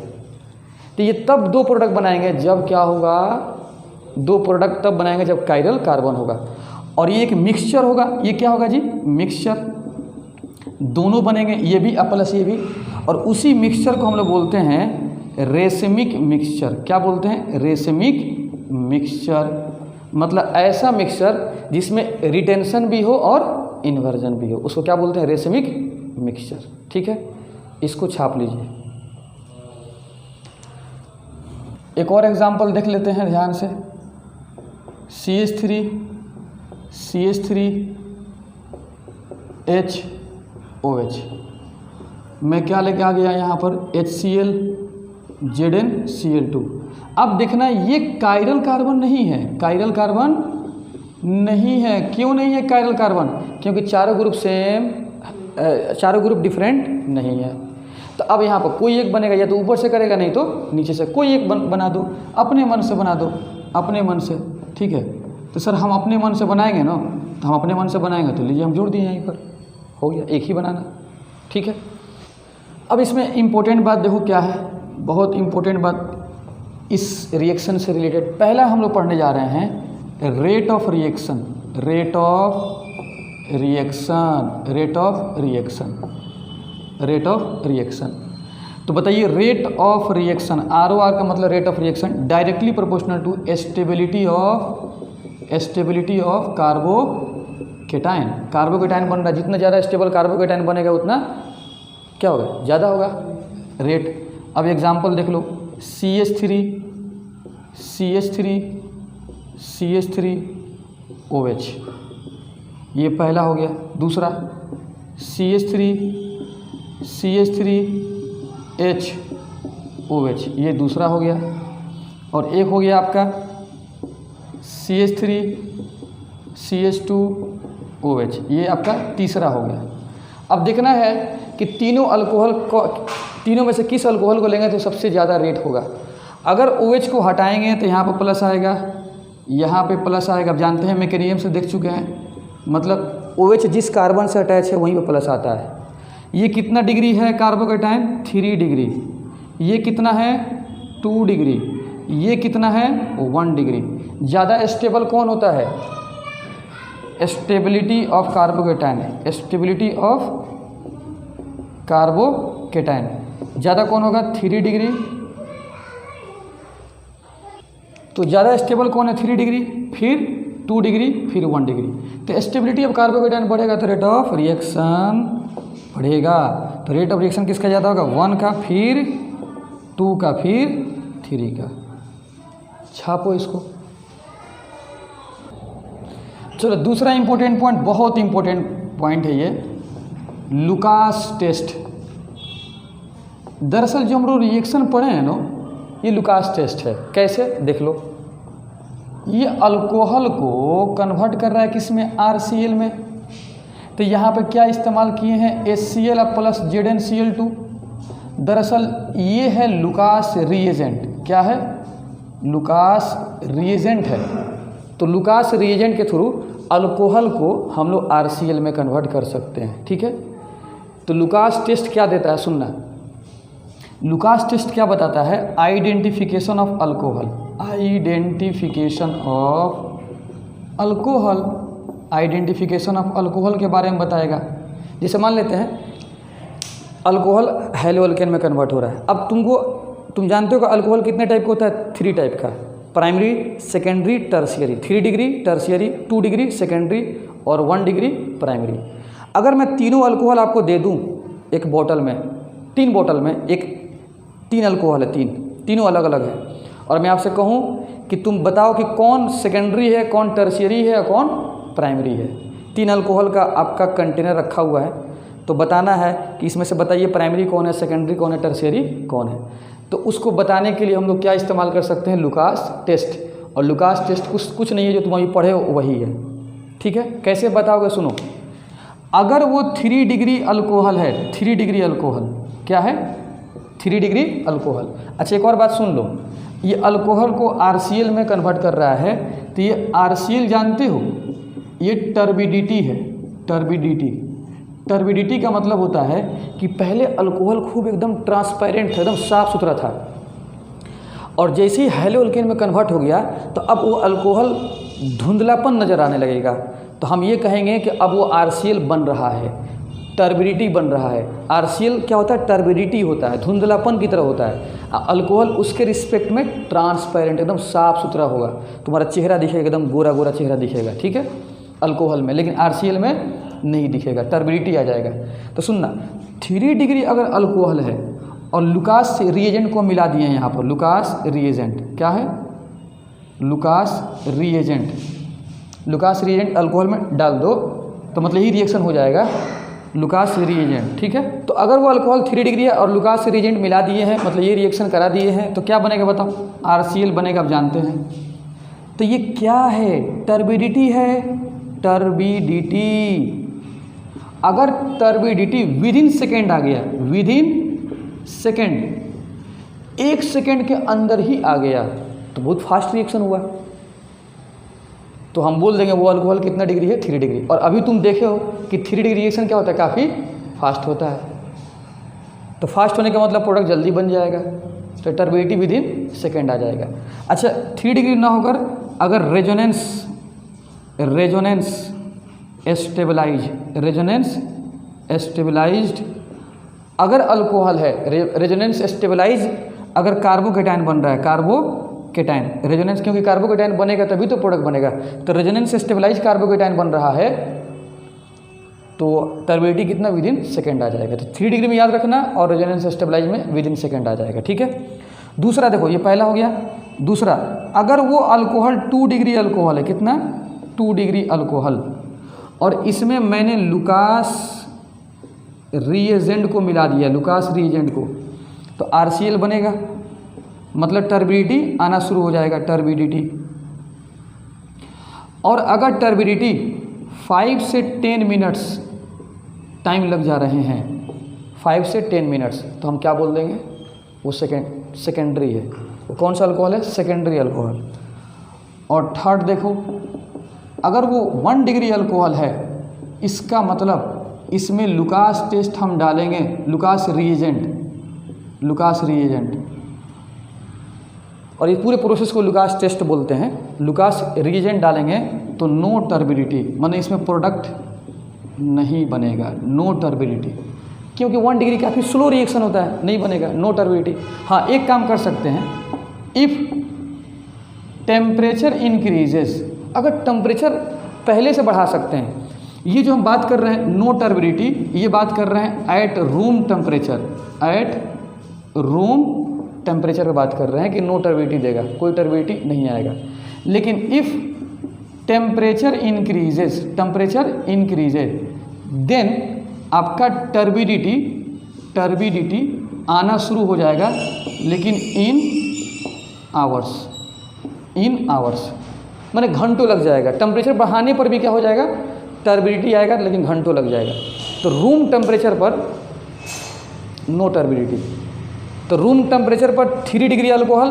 तो ये तब दो प्रोडक्ट बनाएंगे जब क्या होगा? दो प्रोडक्ट तब बनाएंगे जब कायरल कार्बन होगा। और ये एक मिक्सचर होगा, ये क्या होगा जी? मिक्सचर। दोनों बनेंगे, ये भी प्लस ये भी, और उसी मिक्सचर को हम लोग बोलते हैं रेसमिक मिक्सचर। क्या बोलते हैं? रेसमिक मिक्सचर, मतलब ऐसा मिक्सचर जिसमें रिटेंशन भी हो और इन्वर्जन भी हो, उसको क्या बोलते हैं? रेसमिक मिक्सचर, ठीक है। इसको छाप लीजिए। एक और एग्जाम्पल देख लेते हैं ध्यान से। CH3OH, मैं क्या लेके आ गया यहाँ पर? HCl ZnCl2। अब देखना ये कायरल कार्बन नहीं है, कायरल कार्बन नहीं है। क्यों नहीं है कायरल कार्बन? क्योंकि चारों ग्रुप सेम, चारों ग्रुप डिफरेंट नहीं है। तो अब यहाँ पर कोई एक बनेगा, या तो ऊपर से करेगा नहीं तो नीचे से, कोई एक बना दो, अपने मन से बना दो, अपने मन से, ठीक है। तो सर हम अपने मन से बनाएंगे ना, तो हम अपने मन से बनाएंगे, तो लीजिए हम जोड़ दिए यहीं पर, हो गया, एक ही बनाना, ठीक है। अब इसमें इम्पोर्टेंट बात देखो क्या है, बहुत इम्पोर्टेंट बात इस रिएक्शन से रिलेटेड। पहला हम लोग पढ़ने जा रहे हैं rate of reaction, rate of reaction, rate of reaction, rate of reaction. तो बताइए रेट ऑफ रिएक्शन, ROR का मतलब rate of reaction, directly proportional to stability of carbocation. Carbocation बन रहा है, जितना ज़्यादा स्टेबल कार्बोकेटाइन बनेगा उतना क्या होगा? ज़्यादा होगा रेट। अब एग्जाम्पल देख लो, OH, ये पहला हो गया। दूसरा CH3OH, ये दूसरा हो गया। और एक हो गया आपका CH2OH, ये आपका तीसरा हो गया। अब देखना है कि तीनों में से किस अल्कोहल को लेंगे तो सबसे ज़्यादा रेट होगा। अगर OH को हटाएंगे तो यहाँ पर प्लस आएगा, यहाँ पे प्लस आएगा। अब जानते हैं, मैकेनिज्म से देख चुके हैं, मतलब OH जिस कार्बन से अटैच है वहीं पे प्लस आता है। ये कितना डिग्री है कार्बोकेटाइन? 3 डिग्री। ये कितना है? 2 डिग्री। ये कितना है? 1 डिग्री। ज़्यादा स्टेबल कौन होता है? Stability of carbocation, stability of carbocation ज़्यादा कौन होगा? 3 डिग्री। तो ज़्यादा स्टेबल कौन है? 3 डिग्री, फिर 2 डिग्री, फिर 1 डिग्री। तो स्टेबिलिटी ऑफ कार्बोकेटाइन बढ़ेगा तो रेट ऑफ रिएक्शन बढ़ेगा। तो रेट ऑफ रिएक्शन किसका ज़्यादा होगा? 1 का, फिर 2 का, फिर 3 का। छापो इसको। चलो दूसरा इंपॉर्टेंट पॉइंट, बहुत इंपॉर्टेंट पॉइंट है ये, लुकास टेस्ट। दरअसल जो हम लोग रिएक्शन पढ़े हैं ना, ये लुकास टेस्ट है। कैसे? देख लो, ये अल्कोहल को कन्वर्ट कर रहा है किस में? RCl में। तो यहाँ पे क्या इस्तेमाल किए हैं? HCl plus ZnCl2। दरअसल ये है लुकास रिएजेंट। क्या है? लुकास रिएजेंट है। तो लुकास रिएजेंट के थ्रू अल्कोहल को हम लोग RCl में कन्वर्ट कर सकते हैं। ठीक है। तो लुकास टेस्ट क्या देता है? सुनना, लुकास टेस्ट क्या बताता है? Identification of alcohol, identification of alcohol, identification of alcohol के बारे में बताएगा। जैसे मान लेते हैं अल्कोहल हैलो अल्केन में कन्वर्ट हो रहा है। अब तुम जानते हो कि अल्कोहल कितने टाइप का होता है? 3 टाइप का, primary, secondary, tertiary. 3 degree tertiary, 2 degree secondary और 1 डिग्री प्राइमरी। अगर मैं तीनों अल्कोहल आपको दे दूं एक बोतल में, 3 बोतल में, एक 3 अल्कोहल है, तीनों अलग अलग है, और मैं आपसे कहूं कि तुम बताओ कि कौन सेकेंडरी है, कौन टर्शियरी है, कौन प्राइमरी है। 3 अल्कोहल का आपका कंटेनर रखा हुआ है, तो बताना है कि इसमें से बताइए प्राइमरी कौन है, सेकेंडरी कौन है, टर्शियरी कौन है। तो उसको बताने के लिए हम लोग क्या इस्तेमाल कर सकते हैं? Lucas test. और लुकास टेस्ट कुछ नहीं है, जो तुम अभी पढ़े हो वही है। ठीक है। कैसे बताओगे? सुनो, अगर वो 3 डिग्री अल्कोहल है, 3 डिग्री अल्कोहल क्या है? 3 डिग्री अल्कोहल। अच्छा एक और बात सुन लो, ये अल्कोहल को RCl में कन्वर्ट कर रहा है, तो ये RCl जानते हो, ये टर्बिडिटी है। टर्बिडिटी का मतलब होता है कि पहले अल्कोहल खूब एकदम ट्रांसपेरेंट था, एकदम साफ सुथरा था, और जैसे ही हैलो अल्केन में कन्वर्ट हो गया तो अब वो अल्कोहल धुंधलापन नज़र आने लगेगा। तो हम ये कहेंगे कि अब वो RCl बन रहा है, टर्बिडिटी बन रहा है। RCl क्या होता है? टर्बिडिटी होता है, धुंधलापन की तरह होता है। अल्कोहल उसके रिस्पेक्ट में ट्रांसपेरेंट, एकदम साफ सुथरा होगा, तुम्हारा चेहरा दिखेगा, एकदम गोरा गोरा चेहरा दिखेगा। ठीक है, अल्कोहल में। लेकिन RCl में नहीं दिखेगा, टर्बिडिटी आ जाएगा। तो सुनना, 3 डिग्री अगर अल्कोहल है और लुकास रिएजेंट को मिला दिए हैं यहाँ पर, लुकास रिएजेंट क्या है? Lucas reagent. Lucas reagent alcohol में डाल दो तो मतलब ही रिएक्शन हो जाएगा, लुकास रिएजेंट। ठीक है। तो अगर वो अल्कोहल 3 डिग्री है और लुकास रिएजेंट मिला दिए हैं, मतलब ये रिएक्शन करा दिए हैं, तो क्या बनेगा बताओ? RCl बनेगा। आप जानते हैं। तो ये क्या है? टर्बिडिटी है, टर्बिडिटी। अगर टर्बिडिटी विदिन सेकेंड आ गया, विदिन सेकेंड, 1 सेकेंड के अंदर ही आ गया, तो बहुत फास्ट रिएक्शन हुआ, तो हम बोल देंगे वो अल्कोहल कितना डिग्री है? 3 डिग्री। और अभी तुम देखे हो कि 3 डिग्री रिएक्शन क्या होता है? काफ़ी फास्ट होता है। तो फास्ट होने का मतलब प्रोडक्ट जल्दी बन जाएगा, तो टर्बिडिटी विदिन सेकेंड आ जाएगा। अच्छा 3 डिग्री ना होकर अगर रेजोनेंस स्टेबलाइज्ड अगर अल्कोहल है, रेजोनेंस स्टेबलाइज अगर कार्बोकेटाइन बन रहा है, कार्बोकेटाइन रेजोनेंस, क्योंकि कार्बोकेटाइन बनेगा तभी तो प्रोडक्ट बनेगा। तो रेजोनेंस स्टेबलाइज कार्बोकेटाइन बन रहा है तो टर्बिडिटी कितना? विदिन सेकेंड आ जाएगा। तो 3 डिग्री में याद रखना और रेजोनेंस स्टेबलाइज में विदिन सेकेंड आ जाएगा। ठीक है। दूसरा देखो, ये पहला हो गया। दूसरा, अगर वो अल्कोहल 2 डिग्री अल्कोहल है, कितना 2 डिग्री अल्कोहल, और इसमें मैंने लुकास रिएजेंट को मिला दिया, लुकास रिएजेंट को, तो RCl बनेगा, मतलब टर्बिडिटी आना शुरू हो जाएगा, टर्बिडिटी। और अगर टर्बिडिटी 5 से 10 मिनट्स टाइम लग जा रहे हैं, 5 से 10 मिनट्स, तो हम क्या बोल देंगे, वो सेकेंडरी है। वो कौन सा अल्कोहल है, सेकेंडरी अल्कोहल। और थर्ड देखो, अगर वो 1 डिग्री अल्कोहल है, इसका मतलब इसमें लुकास टेस्ट हम डालेंगे, लुकास रिएजेंट, लुकास रिएजेंट, और इस पूरे प्रोसेस को लुकास टेस्ट बोलते हैं। लुकास रिएजेंट डालेंगे तो नो टर्बिडिटी, माने इसमें प्रोडक्ट नहीं बनेगा, नो टर्बिडिटी, क्योंकि 1 डिग्री काफ़ी स्लो रिएक्शन होता है, नहीं बनेगा, नो टर्बिडिटी। हाँ, एक काम कर सकते हैं, इफ़ टेम्परेचर इंक्रीजेस, अगर टेम्परेचर पहले से बढ़ा सकते हैं। ये जो हम बात कर रहे हैं नो टर्बिडिटी, ये बात कर रहे हैं at room temperature, at room temperature पर बात कर रहे हैं कि नो टर्बिडिटी देगा, कोई टर्बिडिटी नहीं आएगा। लेकिन if temperature increases, temperature increases, then आपका टर्बिडिटी आना शुरू हो जाएगा, लेकिन इन आवर्स, माने घंटों लग जाएगा। टेम्परेचर बढ़ाने पर भी क्या हो जाएगा, टर्बिडिटी आएगा, लेकिन घंटों लग जाएगा। तो रूम टेम्परेचर पर नो टर्बिडिटी, तो रूम टेम्परेचर पर 3 degree alcohol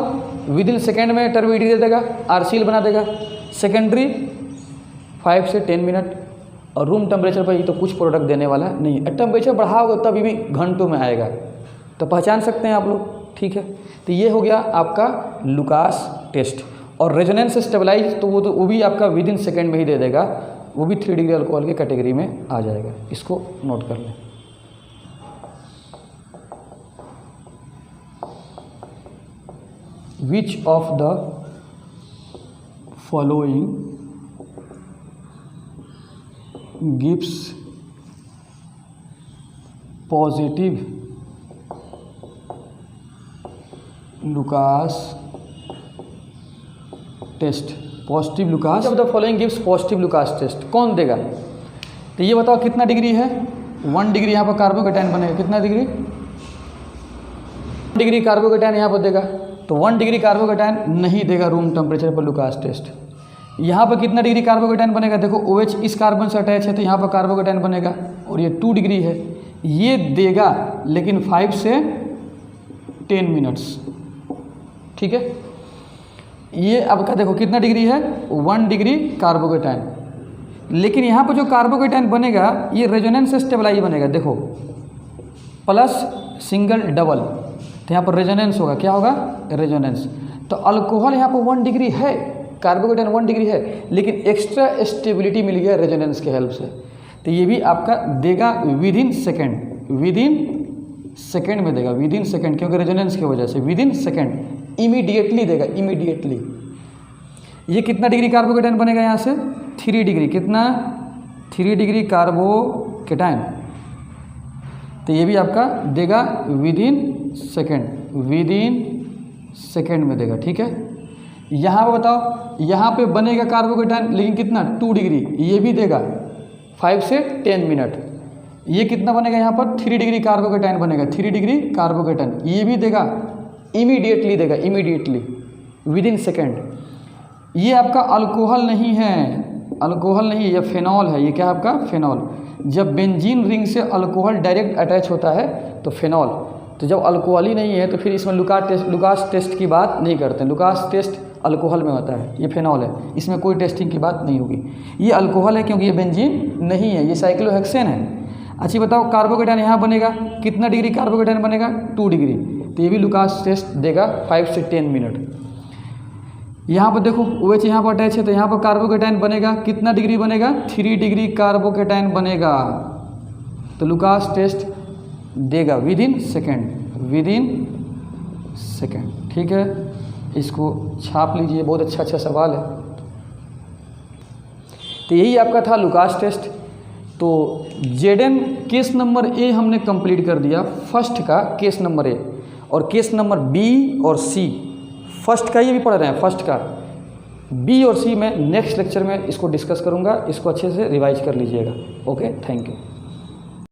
with in second में टर्बिडिटी दे देगा, RCl बना देगा। सेकेंडरी 5 से 10 मिनट, और रूम टेम्परेचर पर ये तो कुछ प्रोडक्ट देने वाला नहीं है। टेम्परेचर बढ़ाओगे तभी भी घंटों में आएगा, तो पहचान सकते हैं आप लोग, ठीक है। तो ये हो गया आपका लुकास टेस्ट। और रेजोनेंस स्टेबलाइज, तो वो भी आपका विद इन सेकेंड में ही दे देगा, वो भी 3 डिग्री अल्कोहल के कैटेगरी में आ जाएगा। इसको नोट कर लें। Which of the following gives positive Lucas test, positive Lucas of the following gives positive Lucas test, कौन देगा? तो ये बताओ कितना डिग्री है, 1 डिग्री यहाँ पर कार्बोकेटाइन बनेगा, कितना डिग्री, डिग्री कार्बोकेटाइन यहाँ पर देगा, तो 1 डिग्री कार्बोकेटाइन नहीं देगा रूम टेम्परेचर पर लुकास टेस्ट। यहाँ पर कितना डिग्री कार्बोकेटाइन बनेगा, देखो OH इस कार्बन से अटैच है, तो यहाँ पर कार्बोकेटाइन बनेगा, और ये 2 डिग्री है, ये देगा, लेकिन 5 से 10 मिनट्स, ठीक है। ये आपका देखो कितना डिग्री है, 1 डिग्री कार्बोकेटाइन, लेकिन यहाँ पर जो कार्बोकेटाइन बनेगा ये रेजोनेंस स्टेबलाइज बनेगा, देखो प्लस सिंगल डबल, तो यहाँ पर रेजोनेंस होगा, क्या होगा, रेजोनेंस। तो अल्कोहल यहाँ पर 1 डिग्री है, कार्बोकेटाइन 1 डिग्री है, लेकिन एक्स्ट्रा स्टेबिलिटी मिल गया रेजोनेंस के हेल्प से, तो ये भी आपका देगा with in second, with in second में देगा, विद इन सेकेंड, क्योंकि रेजोनेंस की वजह से विद इन सेकेंड, इमीडिएटली देगा, इमीडिएटली। ये कितना डिग्री कार्बोकेटाइन बनेगा यहाँ से, 3 डिग्री, कितना 3 डिग्री कार्बोकेटाइन, तो ये भी आपका देगा with in second, with in second में देगा, ठीक है। यहाँ पर बताओ, यहाँ पे बनेगा कार्बोकेटाइन, लेकिन कितना 2 डिग्री, ये भी देगा 5 से 10 मिनट। ये कितना बनेगा यहाँ पर, 3 डिग्री कार्बोकेटाइन बनेगा, 3 डिग्री कार्बोकेटाइन, ये भी देगा, इमीडिएटली देगा, इमीडिएटली विद इन सेकेंड। ये आपका अल्कोहल नहीं है, अल्कोहल नहीं है, ये फेनॉल है, ये क्या आपका फेनॉल। जब बेंजीन रिंग से अल्कोहल डायरेक्ट अटैच होता है तो फेनॉल, तो जब अल्कोहल ही नहीं है तो फिर इसमें लुकास टेस्ट की बात नहीं करते। लुकास टेस्ट अल्कोहल में होता है, ये फेनॉल है, इसमें कोई टेस्टिंग की बात नहीं होगी। ये अल्कोहल है क्योंकि ये बेंजीन नहीं है, ये साइक्लोहेक्सेन है। अच्छा बताओ, कार्बोकेटाइन यहाँ बनेगा, कितना डिग्री कार्बोकेटाइन बनेगा, 2 डिग्री, तो ये भी लुकास टेस्ट देगा 5 से 10 मिनट। यहाँ पर देखो OH यहाँ पर अटैच है, तो यहाँ पर कार्बोकेटाइन बनेगा, कितना डिग्री बनेगा, 3 डिग्री कार्बोकेटाइन बनेगा, तो लुकास टेस्ट देगा with in second, with in second, ठीक है। इसको छाप लीजिए, बहुत अच्छा सवाल है। तो यही आपका था लुकास टेस्ट। तो जेडन केस नंबर ए हमने कंप्लीट कर दिया, फर्स्ट का केस नंबर ए। और केस नंबर बी और सी, फर्स्ट का ये भी पढ़ रहे हैं, फर्स्ट का बी और सी मैं नेक्स्ट लेक्चर में इसको डिस्कस करूँगा, इसको अच्छे से रिवाइज कर लीजिएगा। Okay, thank you.